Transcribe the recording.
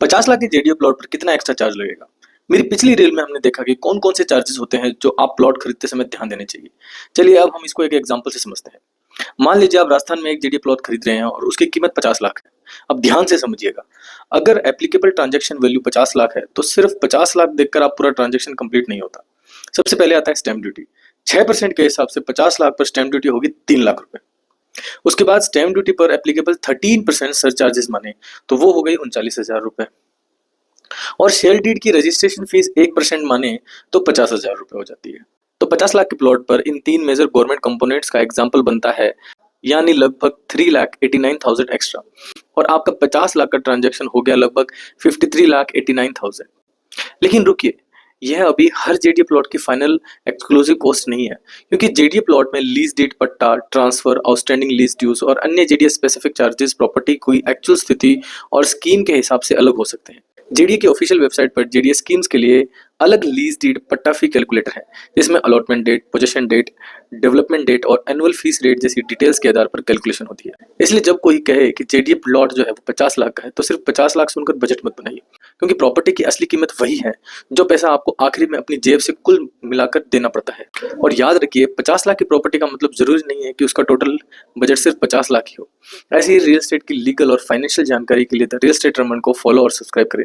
50 लाख के JDA plot पर कितना एक्स्ट्रा चार्ज लगेगा? मेरी पिछली रील में हमने देखा कि कौन कौन से चार्जेस होते हैं जो आप प्लॉट खरीदते समय ध्यान देने चाहिए। चलिए अब हम इसको एक एग्जांपल से समझते हैं। मान लीजिए आप राजस्थान में एक जेडीए प्लॉट खरीद रहे हैं और उसकी कीमत 50 लाख है। अब ध्यान से समझिएगा, अगर एप्लीकेबल ट्रांजैक्शन वैल्यू 50 लाख है तो सिर्फ 50 लाख देखकर आप पूरा ट्रांजैक्शन कंप्लीट नहीं होता। सबसे पहले आता है स्टैंप ड्यूटी। 6% के हिसाब से 50 लाख पर स्टैंप ड्यूटी होगी 3 लाख रुपए। उसके बाद स्टैंप ड्यूटी पर एप्लीकेबल 13% सर चार्जेस माने तो वो हो गई 39,000 रुपए। और शेयर डीड की रजिस्ट्रेशन फीस 1% माने तो 50,000 रुपए हो जाती है। तो 50 लाख के प्लॉट पर इन तीन मेजर गवर्नमेंट कंपोनेंट्स का एग्जाम्पल बनता है, यानी लगभग 3,89,000 एक्स्ट्रा। और आपका 50 लाख का ट्रांजैक्शन हो गया लगभग 53,89,000। लेकिन रुकिए, यह अभी हर जेडीए प्लॉट की फाइनल एक्सक्लूसिव कॉस्ट नहीं है, क्योंकि जेडीए प्लॉट में लीज डीड, पट्टा, ट्रांसफर, आउटस्टैंडिंग लीज ड्यूज और अन्य जेडीए स्पेसिफिक चार्जेस प्रॉपर्टी की एक्चुअल स्थिति और स्कीम के हिसाब से अलग हो सकते हैं। जेडीए की ऑफिशियल वेबसाइट पर जेडीए स्कीम्स के लिए अलग लीज डीड पट्टा फी कैलकुलेटर है, जिसमें allotment date, position date, development date और एनुअल फीस रेट जैसी डिटेल्स के आधार पर कैलकुलेशन होती है। इसलिए जब कोई कहे कि जेडीए प्लॉट जो है वो 50 लाख का है तो सिर्फ 50 लाख सुनकर बजट मत बनाइए, क्योंकि प्रॉपर्टी की असली कीमत वही है जो पैसा आपको आखिरी में अपनी जेब से कुल मिलाकर देना पड़ता है। और याद रखिए, 50 लाख की प्रॉपर्टी का मतलब जरूरी नहीं है कि उसका टोटल बजट सिर्फ 50 लाख ही हो। ऐसी ही रियल एस्टेट की लीगल और फाइनेंशियल जानकारी के लिए द रियल एस्टेट रमन को फॉलो और सब्सक्राइब करें।